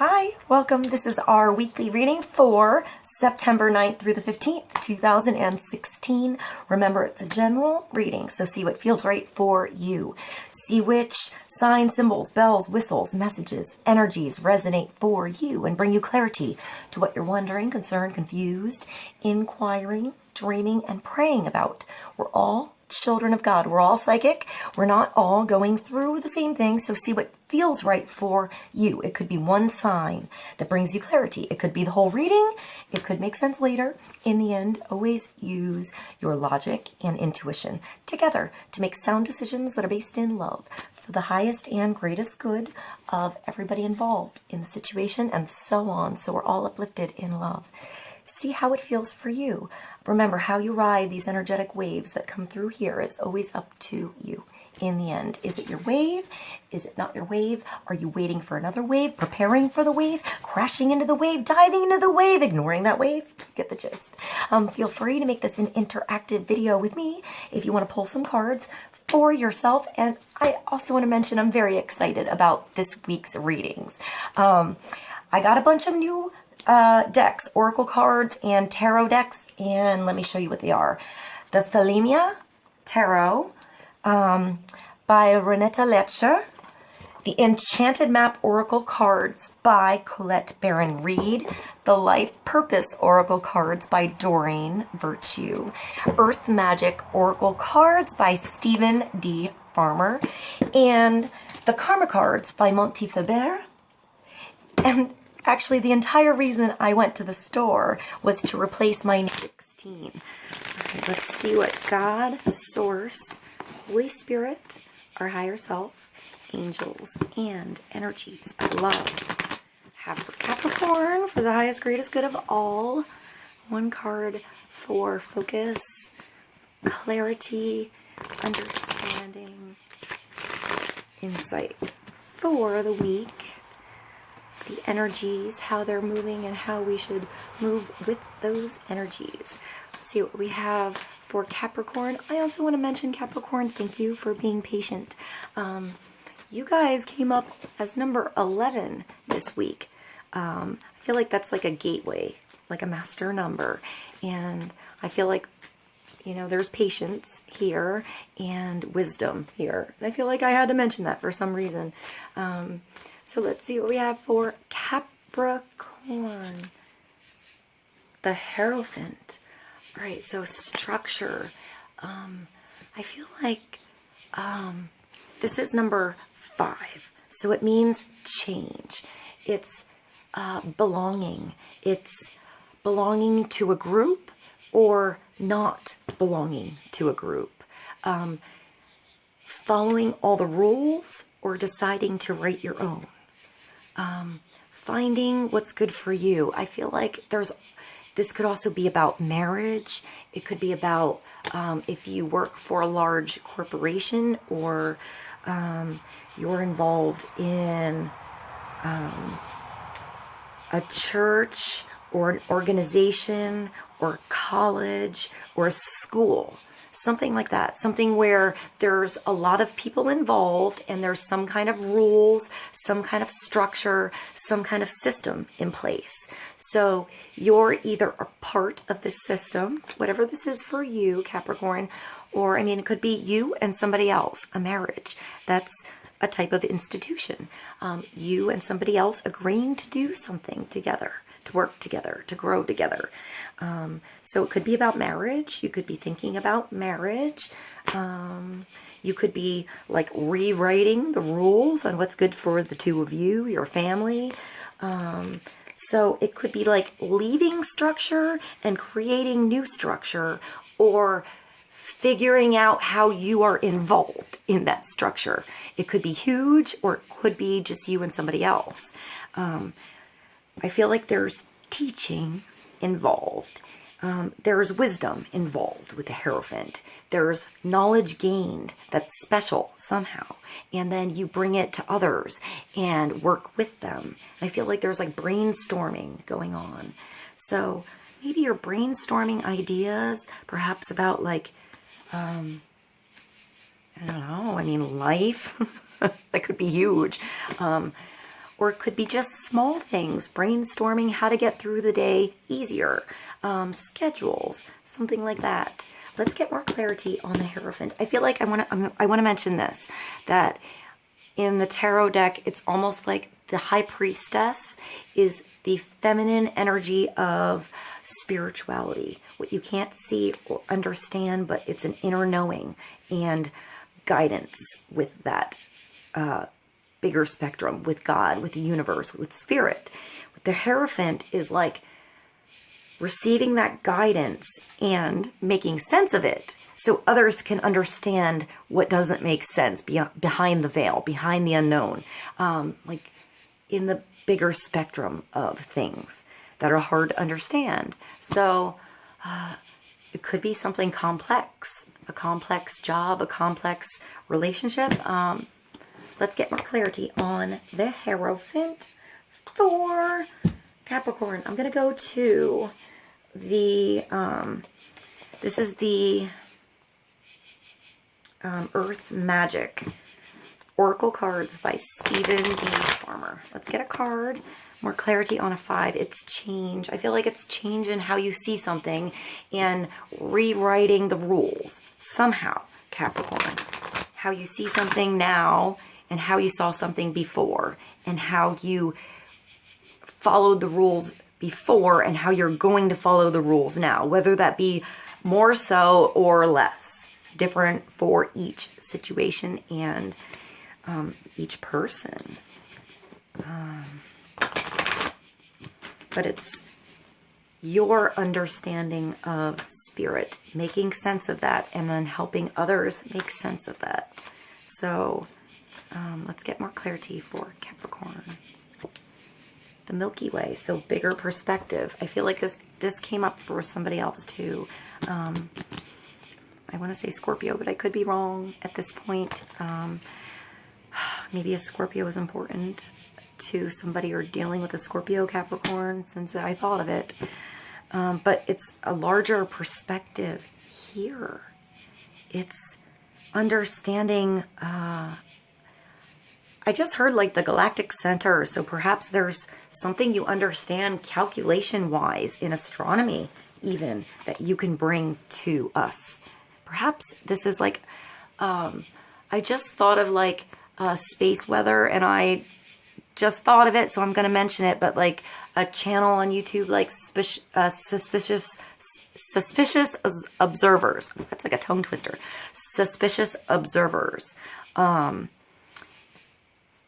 Hi, welcome. This is our weekly reading for September 9th through the 15th, 2016. Remember, it's a general reading, so see what feels right for you. See which signs, symbols, bells, whistles, messages, energies resonate for you and bring you clarity to what you're wondering, concerned, confused, inquiring, dreaming, and praying about. We're all children of God. We're all psychic. We're not all going through the same thing, so see what feels right for you. It could be one sign that brings you clarity. It could be the whole reading. It could make sense later. In the end, always use your logic and intuition together to make sound decisions that are based in love for the highest and greatest good of everybody involved in the situation and so on. So we're all uplifted in love. See how it feels for you. Remember, how you ride these energetic waves that come through here is always up to you in the end. Is it your wave? Is it not your wave? Are you waiting for another wave, preparing for the wave, crashing into the wave, diving into the wave, ignoring that wave? Get the gist. Feel free to make this an interactive video with me if you want to pull some cards for yourself. And I also want to mention I'm very excited about this week's readings. I got a bunch of new decks, oracle cards and tarot decks, and let me show you what they are. The Thalimia Tarot by Renetta Lepscher, the Enchanted Map Oracle Cards by Colette Baron Reed, the Life Purpose Oracle Cards by Doreen Virtue, Earth Magic Oracle Cards by Stephen D. Farmer, and the Karma Cards by Monty Faber. And actually, the entire reason I went to the store was to replace my 16. Okay, let's see what God, Source, Holy Spirit, our higher self, angels, and energies of love have for Capricorn for the highest, greatest good of all. One card for focus, clarity, understanding, insight for the week. The energies, how they're moving, and how we should move with those energies. Let's see what we have for Capricorn. I also want to mention Capricorn, thank you for being patient. You guys came up as number 11 this week. I feel like that's like a gateway, like a master number. And I feel like, you know, there's patience here and wisdom here. And I feel like I had to mention that for some reason. So let's see what we have for Capricorn. The Hierophant. All right, so structure. I feel like this is number 5. So it means change. It's belonging. It's belonging to a group or not belonging to a group. Following all the rules or deciding to write your own. Finding what's good for you. I feel like this could also be about marriage. It could be about if you work for a large corporation or you're involved in a church or an organization or college or a school. Something like that. Something where there's a lot of people involved and there's some kind of rules, some kind of structure, some kind of system in place. So you're either a part of this system, whatever this is for you, Capricorn, or, I mean, it could be you and somebody else, a marriage. That's a type of institution. You and somebody else agreeing to do something together, to work together, to grow together. So it could be about marriage. You could be thinking about marriage. You could be like rewriting the rules on what's good for the two of you, your family. So it could be like leaving structure and creating new structure, or figuring out how you are involved in that structure. It could be huge, or it could be just you and somebody else. I feel like there's teaching involved. There's wisdom involved with the Hierophant. There's knowledge gained that's special somehow. And then you bring it to others and work with them. I feel like there's like brainstorming going on. So maybe you're brainstorming ideas, perhaps about like, I don't know, I mean, life. That could be huge. or it could be just small things, brainstorming how to get through the day easier, schedules, something like that. Let's get more clarity on the Hierophant. I feel like I want to mention this, that in the tarot deck, it's almost like the High Priestess is the feminine energy of spirituality, what you can't see or understand, but it's an inner knowing and guidance with that bigger spectrum, with God, with the universe, with spirit. The Hierophant is like receiving that guidance and making sense of it so others can understand what doesn't make sense behind the veil, behind the unknown, like in the bigger spectrum of things that are hard to understand. So it could be something complex, a complex job, a complex relationship. Let's get more clarity on the Hierophant for Capricorn. I'm going to go to the, this is the Earth Magic Oracle cards by Stephen D. Farmer. Let's get a card. More clarity on a 5. It's change. I feel like it's change in how you see something and rewriting the rules somehow, Capricorn. How you see something now and how you saw something before, and how you followed the rules before and how you're going to follow the rules now, whether that be more so or less, different for each situation and each person. But it's your understanding of spirit, making sense of that, and then helping others make sense of that. So let's get more clarity for Capricorn. The Milky Way, so bigger perspective. I feel like this came up for somebody else too. I want to say Scorpio, but I could be wrong at this point. Maybe a Scorpio is important to somebody, or dealing with a Scorpio, Capricorn, since I thought of it. But it's a larger perspective here. It's understanding, I just heard like the galactic center, so perhaps there's something you understand calculation-wise in astronomy even that you can bring to us. Perhaps this is like, I just thought of like space weather, and I just thought of it, so I'm going to mention it, but like a channel on YouTube like Suspicious Observers. That's like a tongue twister. Suspicious Observers.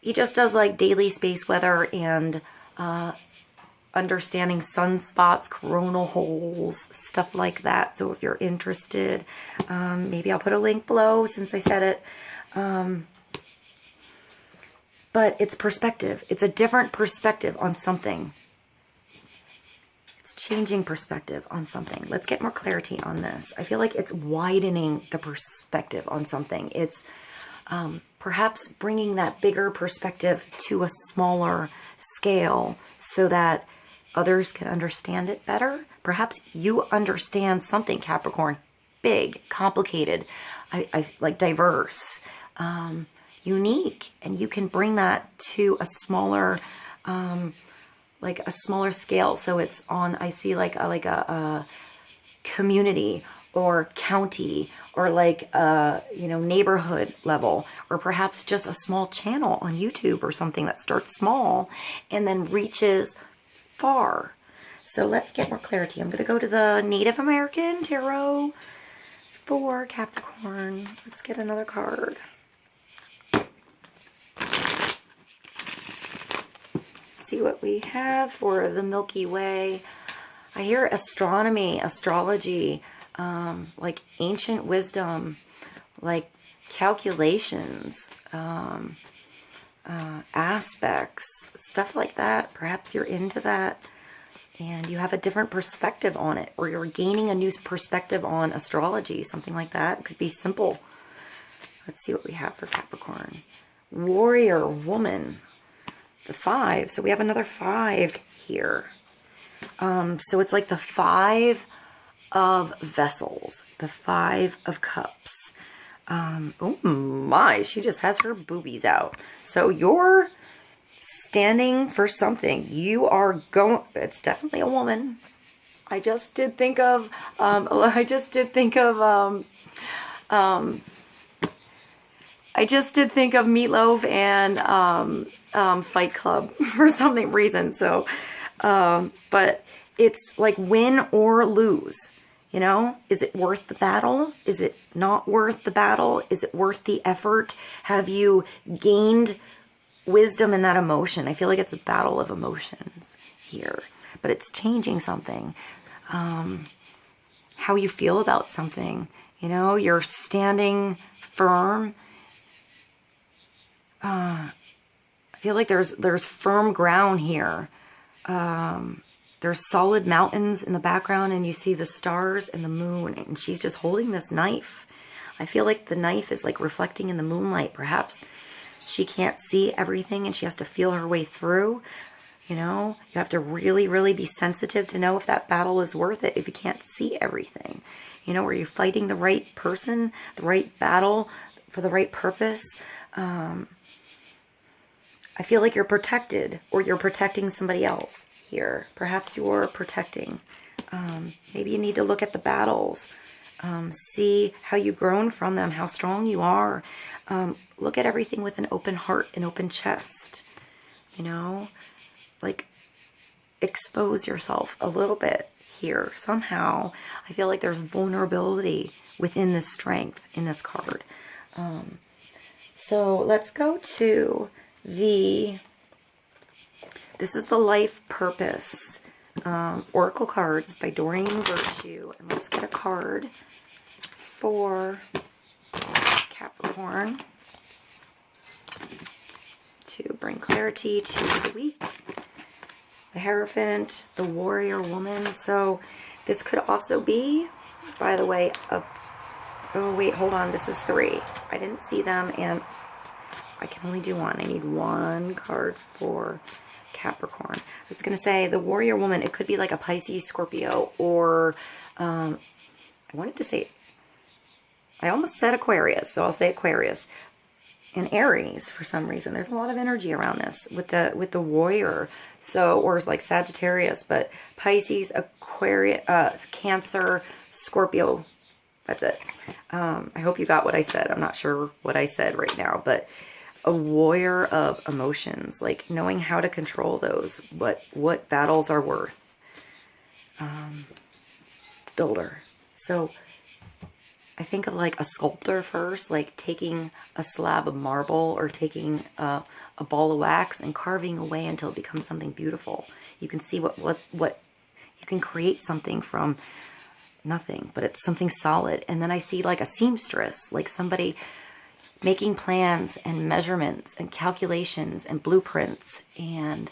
He just does like daily space weather and understanding sunspots, coronal holes, stuff like that. So if you're interested, maybe I'll put a link below since I said it. But it's perspective. It's a different perspective on something. It's changing perspective on something. Let's get more clarity on this. I feel like it's widening the perspective on something. It's perhaps bringing that bigger perspective to a smaller scale so that others can understand it better. Perhaps you understand something, Capricorn, big, complicated, I like diverse, unique, and you can bring that to a smaller, like a smaller scale. So it's on, I see like a community or county, or like a, you know, neighborhood level, or perhaps just a small channel on YouTube or something that starts small and then reaches far. So let's get more clarity. I'm going to go to the Native American Tarot for Capricorn. Let's get another card. See what we have for the Milky Way. I hear astronomy, astrology, like ancient wisdom, like calculations, aspects, stuff like that. Perhaps you're into that and you have a different perspective on it, or you're gaining a new perspective on astrology, something like that. It could be simple. Let's see what we have for Capricorn. Warrior, woman, the 5. So we have another 5 here. So it's like the 5 of vessels, the 5 of cups. Oh my, she just has her boobies out. So you're standing for something. You are going, it's definitely a woman. I just did think of, Meatloaf and Fight Club for some reason. So, but it's like win or lose. You know, is it worth the battle? Is it not worth the battle? Is it worth the effort? Have you gained wisdom in that emotion? I feel like it's a battle of emotions here, but it's changing something. How you feel about something, you know, you're standing firm. I feel like there's firm ground here. There's solid mountains in the background, and you see the stars and the moon, and she's just holding this knife. I feel like the knife is like reflecting in the moonlight. Perhaps she can't see everything and she has to feel her way through. You know, you have to really, really be sensitive to know if that battle is worth it if you can't see everything. You know, are you fighting the right person, the right battle for the right purpose? I feel like you're protected, or you're protecting somebody else here. Perhaps you're protecting. Maybe you need to look at the battles, see how you've grown from them, how strong you are. Look at everything with an open heart, an open chest, you know, like expose yourself a little bit here. Somehow I feel like there's vulnerability within this strength in this card. So let's go to this is the Life Purpose Oracle cards by Doreen Virtue. And let's get a card for Capricorn to bring clarity to the week. The Hierophant, the Warrior Woman. So this could also be, by the way, oh wait, hold on, this is 3. I didn't see them, and I can only do one. I need one card for Capricorn. I was going to say the Warrior Woman, it could be like a Pisces, Scorpio, or I wanted to say, I almost said Aquarius, so I'll say Aquarius. And Aries, for some reason. There's a lot of energy around this with the warrior. So, or like Sagittarius, but Pisces, Aquarius, Cancer, Scorpio. That's it. I hope you got what I said. I'm not sure what I said right now, but a warrior of emotions, like knowing how to control those, what battles are worth. Builder. So I think of like a sculptor first, like taking a slab of marble or taking a ball of wax and carving away until it becomes something beautiful. You can see what you can create something from nothing, but it's something solid. And then I see like a seamstress, like somebody making plans and measurements and calculations and blueprints and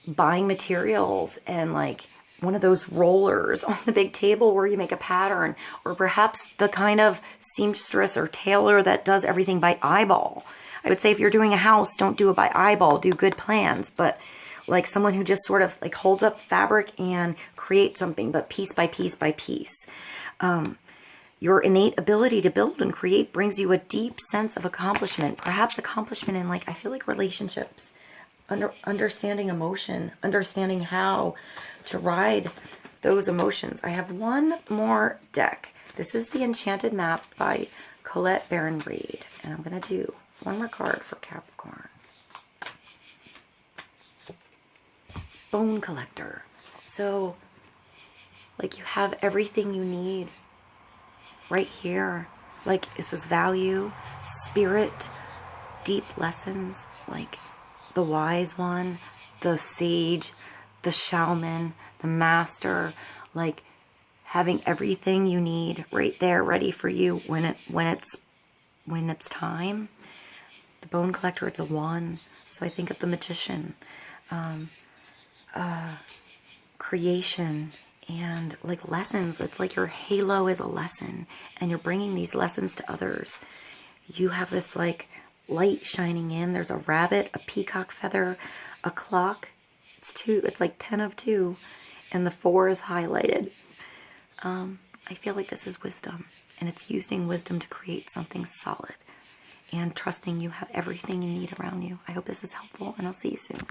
buying materials and like one of those rollers on the big table where you make a pattern, or perhaps the kind of seamstress or tailor that does everything by eyeball. I would say if you're doing a house, don't do it by eyeball, do good plans, but like someone who just sort of like holds up fabric and creates something, but piece by piece by piece. Your innate ability to build and create brings you a deep sense of accomplishment, perhaps accomplishment in like, I feel like relationships, understanding emotion, understanding how to ride those emotions. I have one more deck. This is the Enchanted Map by Colette Baron Reed, and I'm going to do one more card for Capricorn. Bone Collector. So, like you have everything you need right here. Like it says value, spirit, deep lessons, like the wise one, the sage, the shaman, the master, like having everything you need right there ready for you when it's time. The Bone Collector, it's a 1, so I think of the magician. Creation and like lessons. It's like your halo is a lesson and you're bringing these lessons to others. You have this like light shining in. There's a rabbit, a peacock feather, a clock. It's like 10 of 2 and the 4 is highlighted. I feel like this is wisdom, and it's using wisdom to create something solid. and trusting you have everything you need around you. I hope this is helpful, and I'll see you soon.